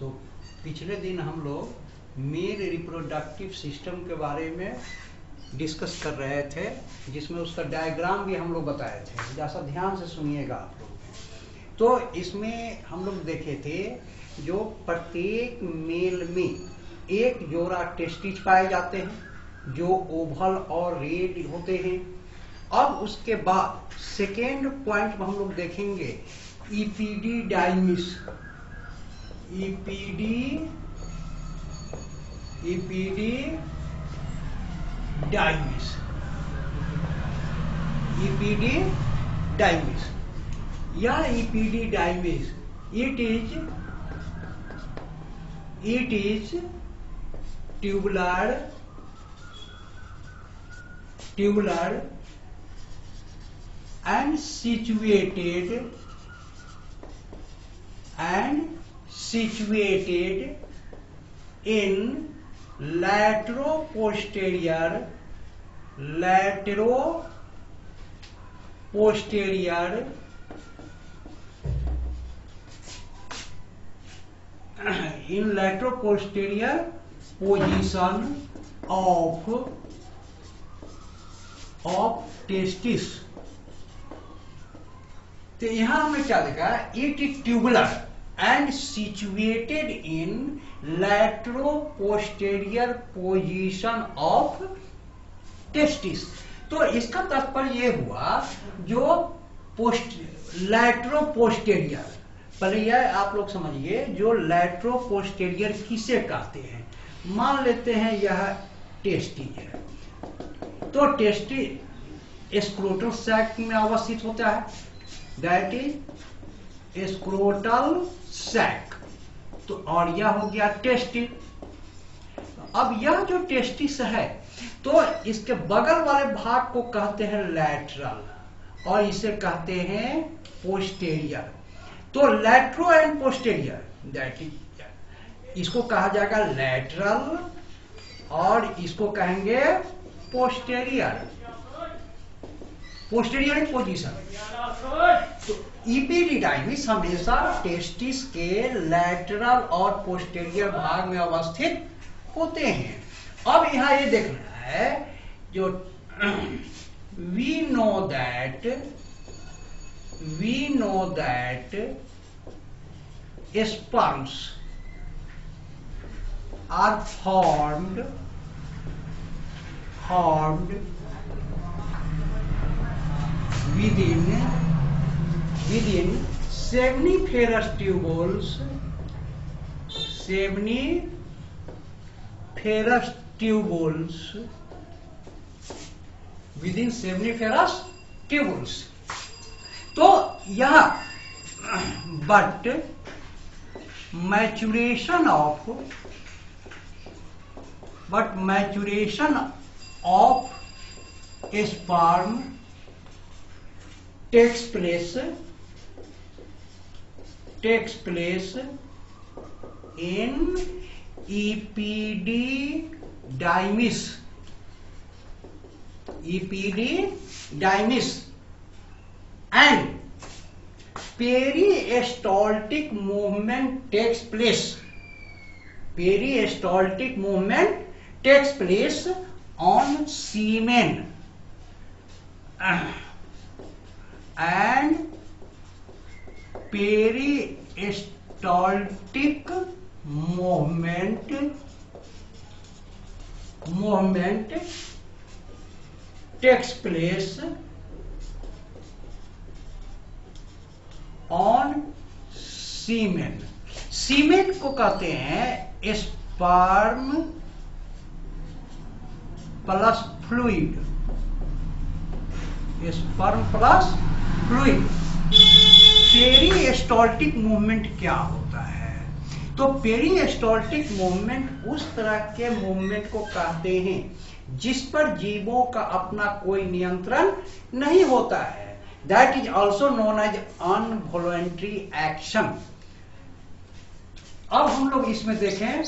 तो पिछले दिन हम लोग मेल रिप्रोडक्टिव सिस्टम के बारे में डिस्कस कर रहे थे, जिसमें उसका डायग्राम भी हम लोग बताए थे। जैसा ध्यान से सुनिएगा आप लोग। तो इसमें हम लोग देखे थे जो प्रत्येक मेल में एक जोड़ा टेस्टिस पाए जाते हैं जो ओवल और रेड होते हैं। अब उसके बाद सेकेंड पॉइंट में हम लोग देखेंगे इपीडीडाइमिस। इपीडीडाइमिस या इपीडीडाइमिस it is tubular and situated in lateroposterior position of testis। तो यहां हमने क्या देखा, it is tubular and situated in lateroposterior position of testis. तो इसका तात्पर्य ये हुआ जो लैट्रोपोस्टेरियर, पहले यह आप लोग समझिए, जो लैट्रोपोस्टेरियर किसे कहते हैं। मान लेते हैं यह टेस्टी है, तो टेस्टी स्क्रोटल सैक में अवस्थित होता है, दैट इज स्क्रोटल सैक। तो और यह हो गया टेस्टी। अब यह जो टेस्टिस है, तो इसके बगल वाले भाग को कहते हैं लैटरल और इसे कहते हैं पोस्टेरियर। तो लैट्रो एंड पोस्टेरियर, दैट इज, इसको कहा जाएगा लैटरल और इसको कहेंगे पोस्टेरियर पोजीशन। तो इपीडीडाइमिस हमेशा टेस्टिस के लैटरल और पोस्टेरियर भाग में अवस्थित होते हैं। अब यहाँ ये देखना है जो we know that sperms are formed within seminiferous tubules within seminiferous tubules। तो यह but maturation of sperm takes place in epididymis and peristaltic movement takes place on semen and peristaltic movement takes place on semen। सीमेन को कहते हैं sperm plus fluid. Peristaltic movement क्या होता है? तो peristaltic movement उस तरह के मूवमेंट को कहते हैं जिस पर जीवों का अपना कोई नियंत्रण नहीं होता है। That is also known as involuntary action. अब हम लोग इसमें देखें,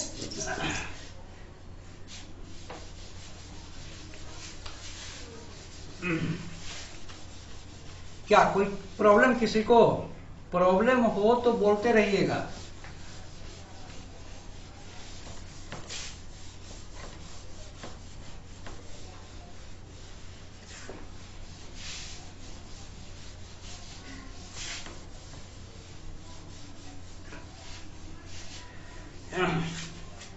क्या कोई प्रॉब्लम, किसी को प्रॉब्लम हो तो बोलते रहिएगा।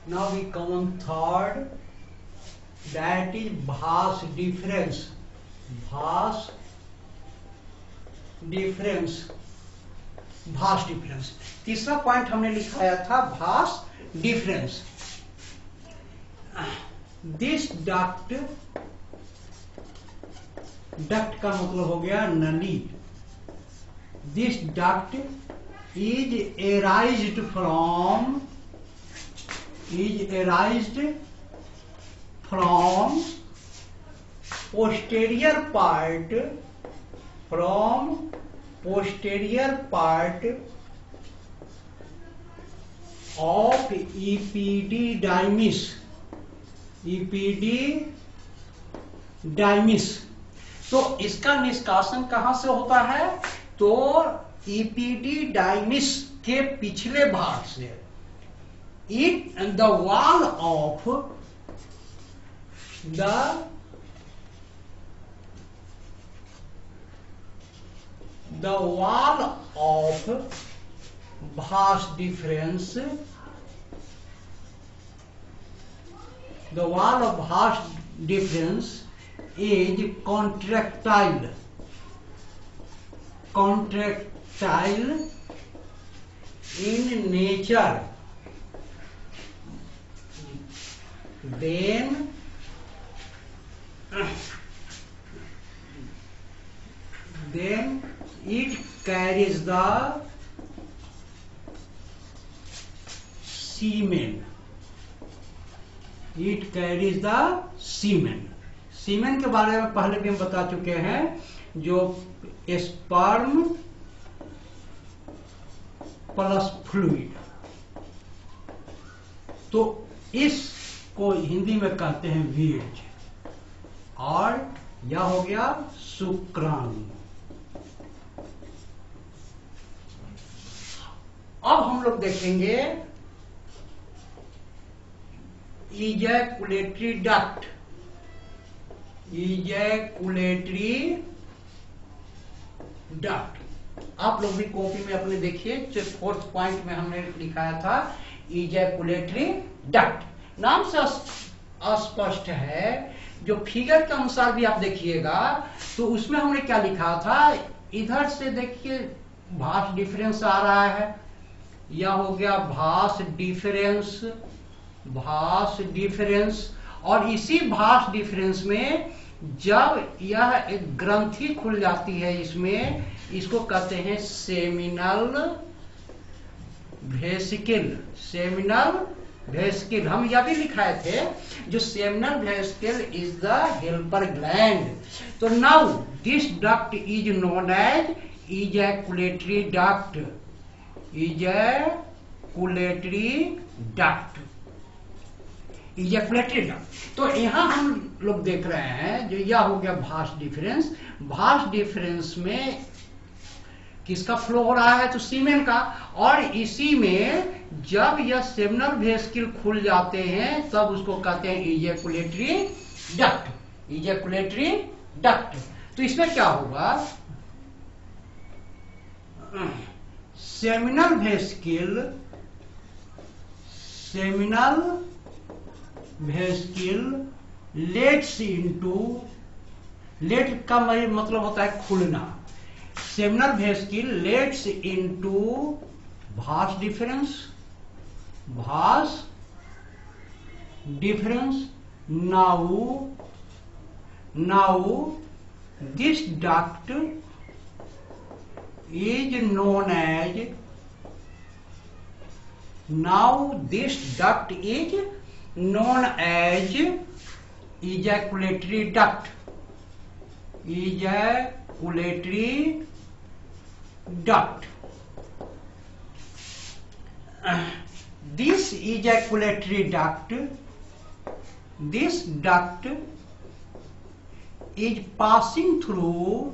Now we come on third, that is vas difference. Vas difference. Vas difference. तीसरा पॉइंट हमने लिखाया था vas difference. This duct, duct का मतलब हो गया नली. This duct is arised from posterior part of epididymis. तो इसका निष्कासन कहां से होता है? तो epididymis के पिछले भाग से. The wall of vas difference. The wall of vas difference is contractile in nature. Then it carries the semen. सीमेन के बारे में पहले भी हम बता चुके हैं, जो स्पर्म प्लस फ्लूइड. तो इसको हिंदी में कहते हैं बीज, और यह हो गया शुक्राणु. अब हम लोग देखेंगे इजैकुलेटरी डक्ट. आप लोग भी कॉपी में अपने देखिए, फोर्थ पॉइंट में हमने लिखाया था इजैकुलेटरी डक्ट. नाम से अस्पष्ट है. जो फिगर के अनुसार भी आप देखिएगा तो उसमें हमने क्या लिखा था, इधर से देखिए भास डिफरेंस आ रहा है. यह हो गया भास डिफरेंस. और इसी भास डिफरेंस में जब यह एक ग्रंथि खुल जाती है, इसमें इसको कहते हैं सेमिनल वेसिकल. हम यह भी लिखाए थे, जो seminal vesicle is the helper gland. तो now this duct is known as ejaculatory duct. तो यहां हम लोग देख रहे हैं, जो यह हो गया भास डिफरेंस में किसका फ्लो हो रहा है? तो सीमेन का. और इसी में जब यह सेमिनल वेसिकल खुल जाते हैं तब उसको कहते हैं इजैकुलेटरी डक्ट. तो इसमें क्या होगा, सेमिनल वेसिकल लेट्स लेट का मतलब होता है खुलना. Seminal vesicle lets into vas deferens. Now this duct is known as ejaculatory duct. This ejaculatory duct is passing through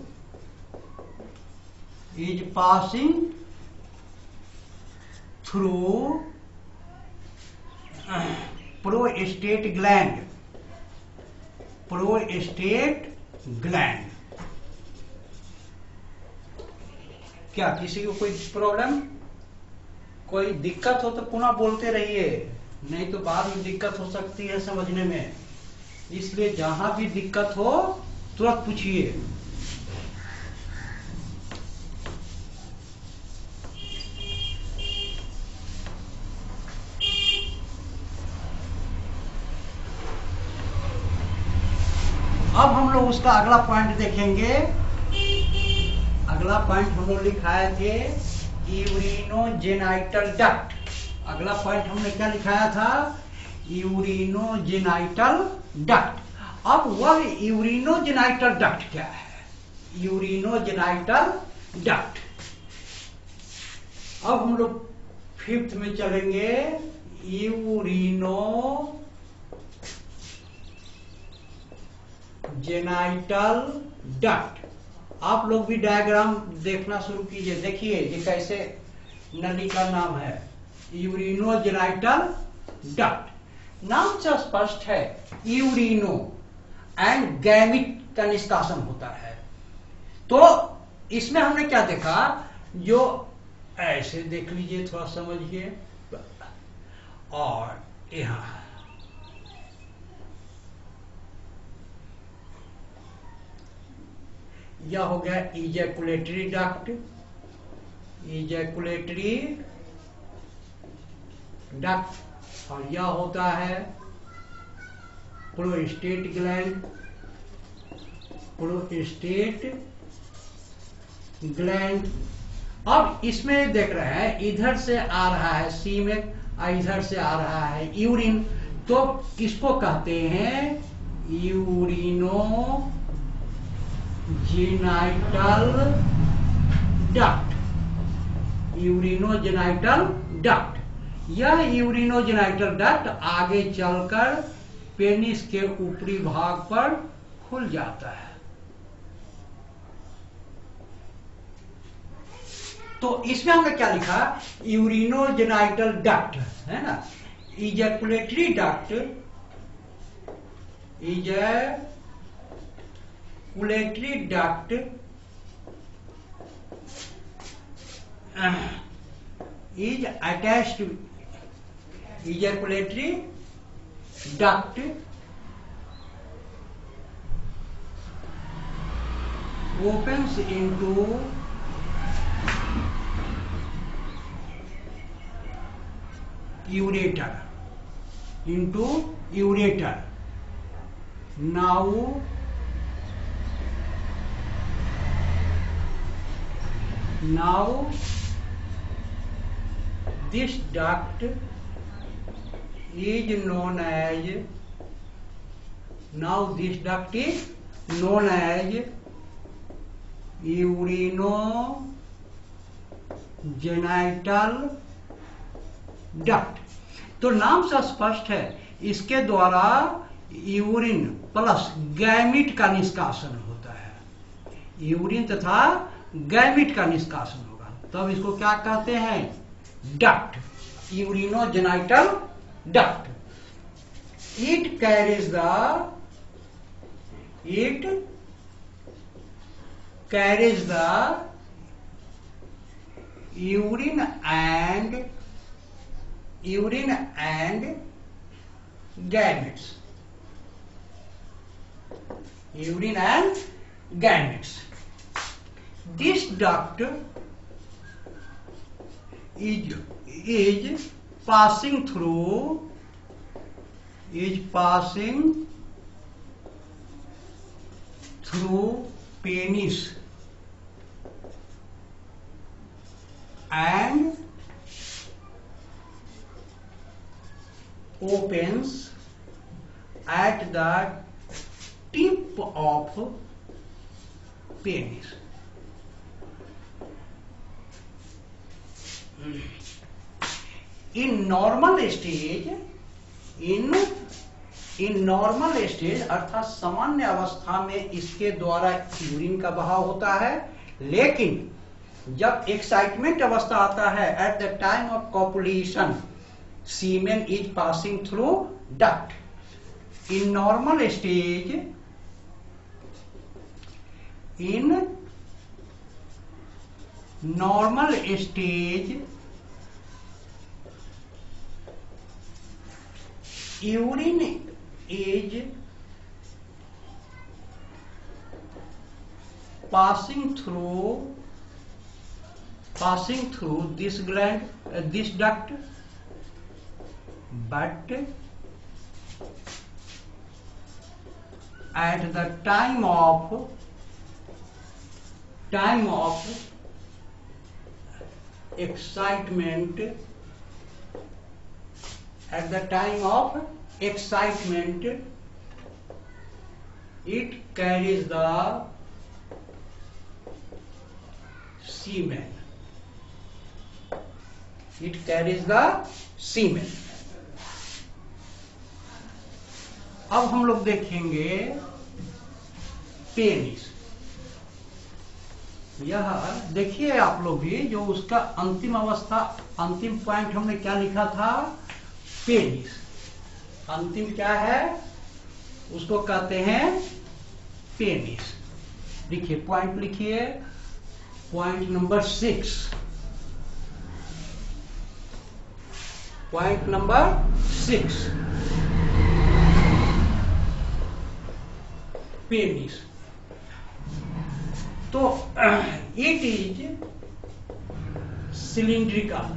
prostate gland. क्या किसी को कोई प्रॉब्लम, कोई दिक्कत हो तो पुनः बोलते रहिए. नहीं तो बाद में दिक्कत हो सकती है समझने में, इसलिए जहां भी दिक्कत हो तुरंत पूछिए। अब हम लोग उसका अगला पॉइंट देखेंगे। अगला पॉइंट हम लोग लिखाए थे यूरिनोजेनाइटल डक्ट। अगला पॉइंट हमने क्या लिखाया था? Urinogenital duct. अब वह यूरिनोजेनाइटल डक्ट क्या है? Urinogenital duct. अब हम लोग 5th में चलेंगे। Urinogenital duct. आप लोग भी डायग्राम देखना शुरू कीजिए। देखिए ये कैसे नली का नाम है, यूरिनोजेनाइटल डक्ट। नाम से स्पष्ट है, यूरिनो एंड गैमिट का निष्कासन होता है। तो इसमें हमने क्या देखा? जो ऐसे देख लीजिए, थोड़ा समझिए। और यहां यह हो गया इजैकुलेटरी डक्ट। Ejaculatory duct. और यह होता है प्रोस्टेट ग्लैंड। Prostate gland. अब इसमें देख रहे हैं इधर से आ रहा है सीमेन, इधर से आ रहा है यूरिन। तो किसको कहते हैं? Urinogenital duct. Urinogenital duct. यह यूरिनोजेनाइटल डक्ट आगे चलकर पेनिस के ऊपरी भाग पर खुल जाता है। तो इसमें हमने क्या लिखा? यूरिनोजेनाइटल डक्ट है ना। Ejaculatory duct, ejaculatory duct is attached to ejaculatory duct opens into ureter. Now this duct is known as urogenital duct। तो नाम से स्पष्ट है, इसके द्वारा यूरिन प्लस गैमिट का निष्कासन होता है। यूरिन तथा गैमिट का निष्कासन होगा, तब इसको क्या कहते हैं? Duct. Urinogenital duct. It carries the urine and gametes. Urine and gametes. This duct is passing through penis and opens at the tip of penis. In normal stage अर्थात सामान्य अवस्था में इसके द्वारा यूरिन का बहाव होता है, लेकिन जब एक्साइटमेंट अवस्था आता है, at the time of copulation semen is passing through duct. In normal urine is passing through this gland, this duct, but at the time of excitement, it carries the semen. अब हम लोग देखेंगे penis. यह देखिए आप लोग भी, जो उसका अंतिम अवस्था, अंतिम पॉइंट हमने क्या लिखा था, पेनिस। अंतिम क्या है, उसको कहते हैं पेनिस। लिखिए, पॉइंट लिखिए, point number 6, point number 6, penis. तो it is cylindrical,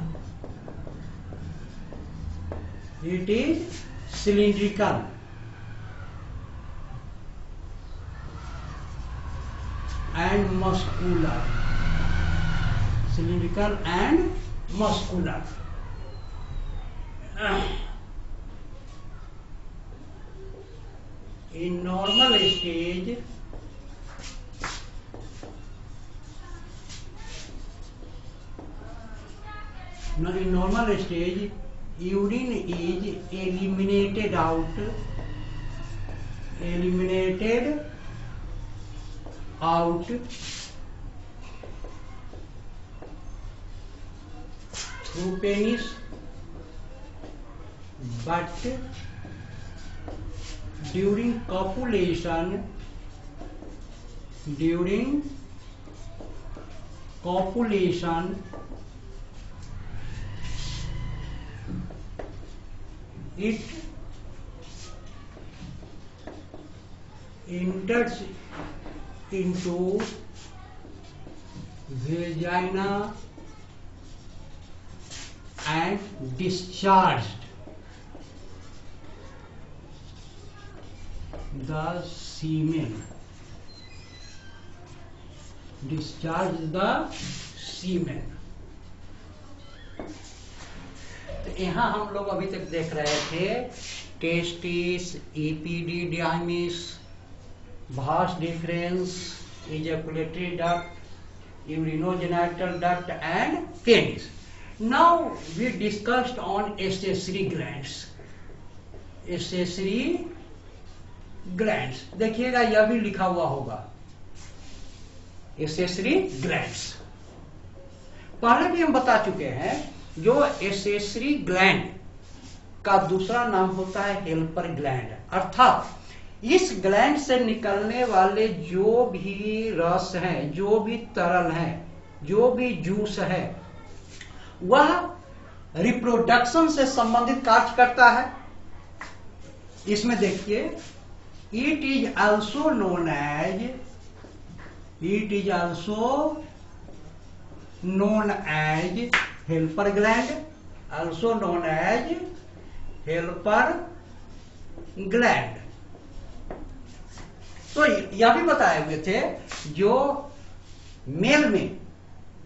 and muscular, in normal stage urine is eliminated out through penis, but during copulation it enters into vagina and discharged the semen. तो यहाँ हम लोग अभी तक देख रहे थे testis, epididymis, vas deferens, ejaculatory duct, urinogenital duct and penis. Now we discussed on accessory glands. देखिएगा, यह भी लिखा हुआ होगा, एक्सेसरी ग्लैंड्स। पहले भी हम बता चुके हैं, जो एक्सेसरी ग्लैंड का दूसरा नाम होता है हेल्पर ग्लैंड, अर्थात इस ग्लैंड से निकलने वाले जो भी रस हैं, जो भी तरल है, जो भी जूस है, वह रिप्रोडक्शन से संबंधित कार्य करता है। इसमें देखिए, it is also known as helper gland, तो यह भी बताए हुए थे, जो मेल में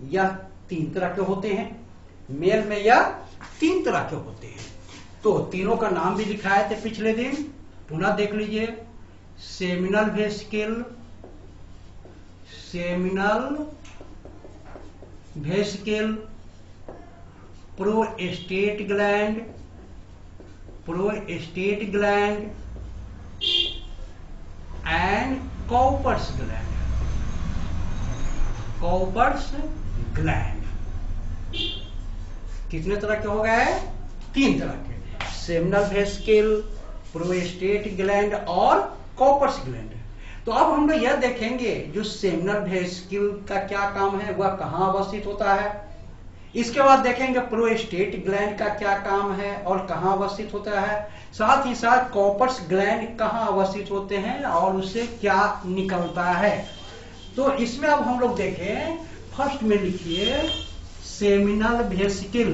यह 3 तरह के होते हैं, तो तीनों का नाम भी लिखाए थे पिछले दिन, पुनः देख लीजिए। Seminal vesicle, prostate gland and Cowper's gland. कितने तरह के हो गए? 3 तरह के, सेमिनल वेसिकल, प्रोस्टेट ग्लैंड और कॉपर्स ग्लैंड। तो अब हम लोग यह देखेंगे, जो सेमिनल वेसिकल का क्या काम है, वह कहाँ अवस्थित होता है। इसके बाद देखेंगे प्रोस्टेट ग्लैंड का क्या काम है और कहाँ अवस्थित होता है, साथ ही साथ कॉपर्स ग्लैंड कहाँ अवस्थित होते हैं और उससे क्या निकलता है। तो इसमें अब हम लोग देखें, फर्स्ट में लिखिए सेमिनल वेसिकल।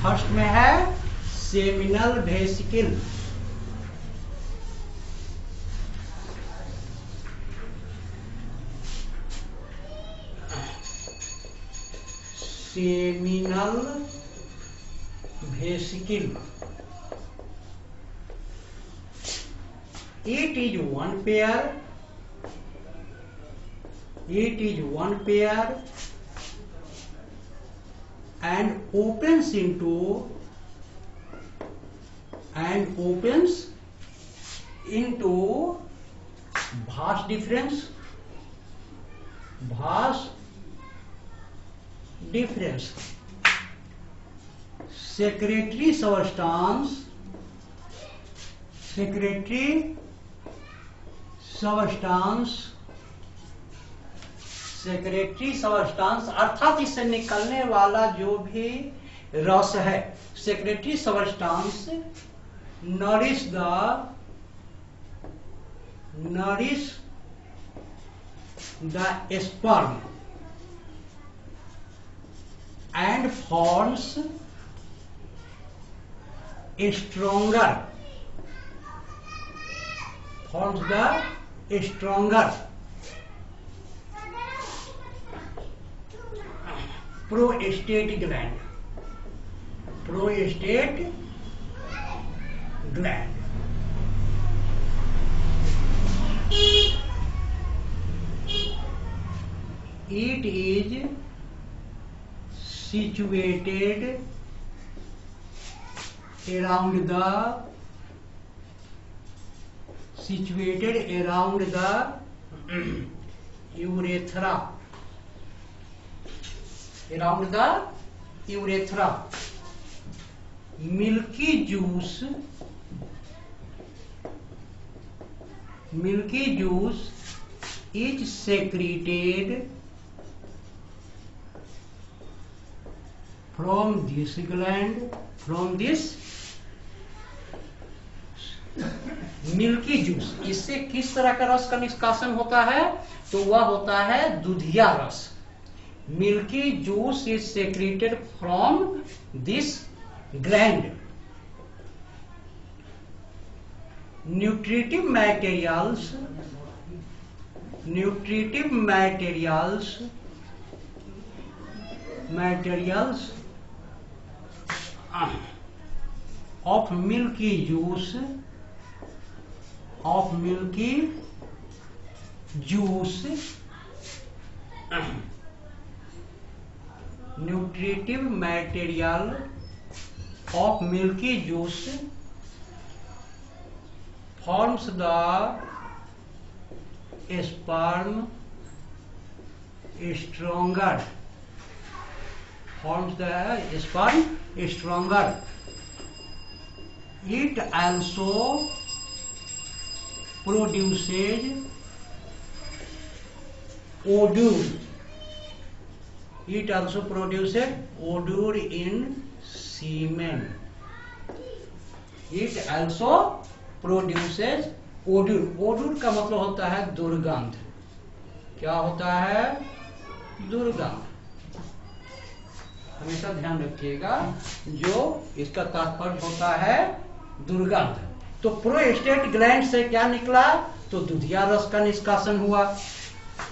फर्स्ट में है seminal vesicle. Seminal vesicle, it is one pair, it is one pair and opens into vas deferens, secretory substance अर्थात इससे निकलने वाला जो भी रस है, secretary substance nourish the sperm and forms the stronger prostate gland. It is situated around the urethra. Milky juice is secreted from this milky juice. इससे किस तरह का रस का निष्कासन होता है, तो वह होता है दूधिया रस। Milky juice is secreted from this gland. Nutritive materials of milky juice nutritive material of milky juice forms the sperm stronger. It also produces odor. In semen. It also produces odor. Odor का मतलब होता है दुर्गंध। क्या होता है? दुर्गंध। हमेशा ध्यान रखिएगा, जो इसका तात्पर्य होता है दुर्गंध। तो प्रोस्टेट ग्लैंड से क्या निकला, तो दूधिया रस का निष्कासन हुआ।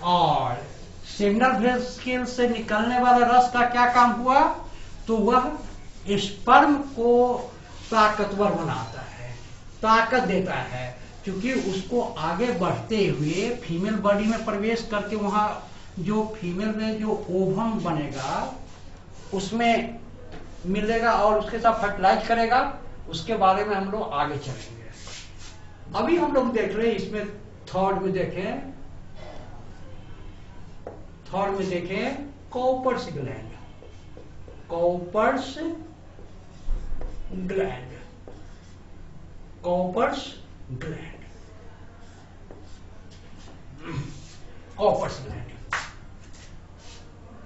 और सेमिनल वेसिकल से निकलने वाला रस का क्या काम हुआ, तो वह स्पर्म को ताकतवर बनाता है, ताकत देता है, क्योंकि उसको आगे बढ़ते हुए फीमेल बॉडी में प्रवेश करके वहां जो फीमेल में जो ओवम बनेगा उसमें मिलेगा और उसके साथ फर्टिलाइज करेगा। उसके बारे में हम लोग आगे चलेंगे। अभी हम लोग देख रहे हैं, इसमें थर्ड में देखें Cowper's gland.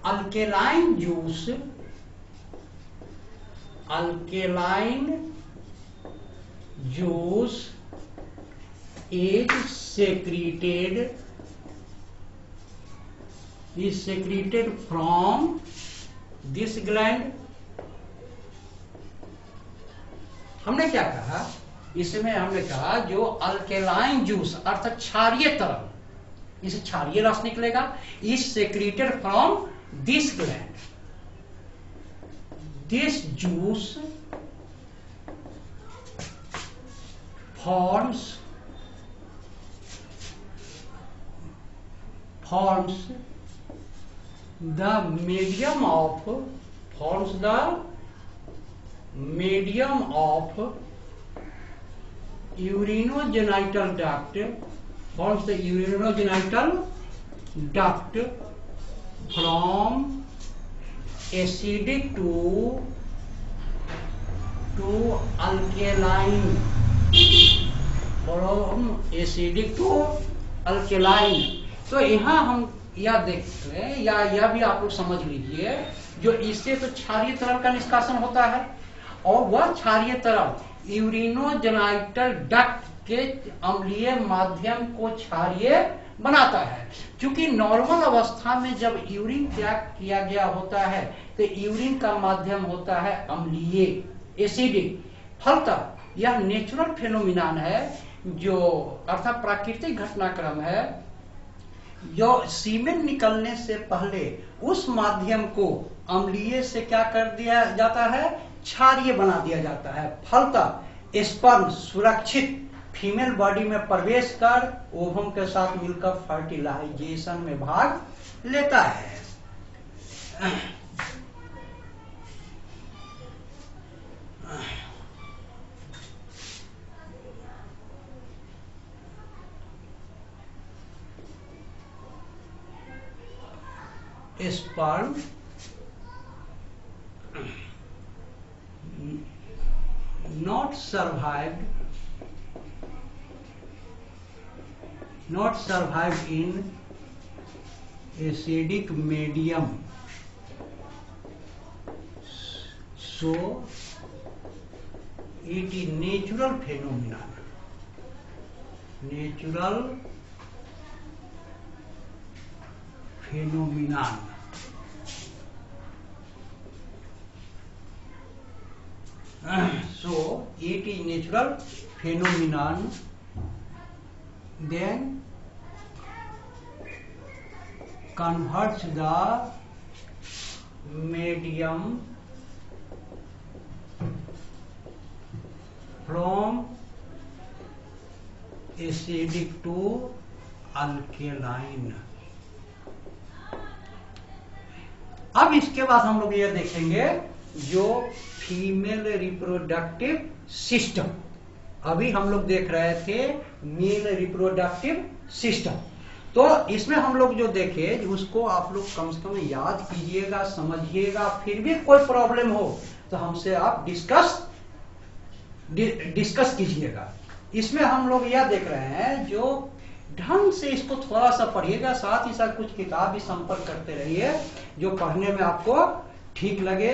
Alkaline juice is secreted from this gland. हमने क्या कहा इसमें? हमने कहा जो अल्केलाइन जूस अर्थात क्षारीय तरल, इसे क्षारीय रस निकलेगा, is secreted from this gland. This juice forms the medium of urinogenital duct, forms the urinogenital duct from acidic to alkaline, from acidic to alkaline. तो यहाँ हम यह देखते हैं, या यह भी आप लोग समझ लीजिए, जो इससे तो क्षारीय तरल का निष्कासन होता है और वह क्षारीय तरल यूरिनोजेनाइटल डक्ट के अम्लीय माध्यम को क्षारीय बनाता है। क्योंकि नॉर्मल अवस्था में जब यूरिन त्याग किया गया होता है तो यूरिन का माध्यम होता है अम्लीय, एसिडिक। फलतः यह नेचुरल फेनोमिनान है, जो अर्थात प्राकृतिक घटनाक्रम है, जो सीमेन निकलने से पहले उस माध्यम को अम्लीय से क्या कर दिया जाता है? क्षारीय बना दिया जाता है। फलतः स्पर्म सुरक्षित फीमेल बॉडी में प्रवेश कर ओवम के साथ मिलकर फर्टिलाइजेशन में भाग लेता है। Sperm not survived in acidic medium, so it is natural phenomenon. So it is natural phenomenon, then converts the medium from acidic to alkaline. अब इसके बाद हम लोग ये देखेंगे जो फीमेल रिप्रोडक्टिव सिस्टम। अभी हम लोग देख रहे थे मेल रिप्रोडक्टिव सिस्टम, तो इसमें हम लोग जो देखे उसको आप लोग कम से कम याद कीजिएगा, समझिएगा। फिर भी कोई प्रॉब्लम हो तो हमसे आप डिस्कस कीजिएगा। इसमें हम लोग यह देख रहे हैं, जो ढंग से इसको थोड़ा सा पढ़िएगा, साथ ही साथ कुछ किताब भी संपर्क करते रहिए जो पढ़ने में आपको ठीक लगे।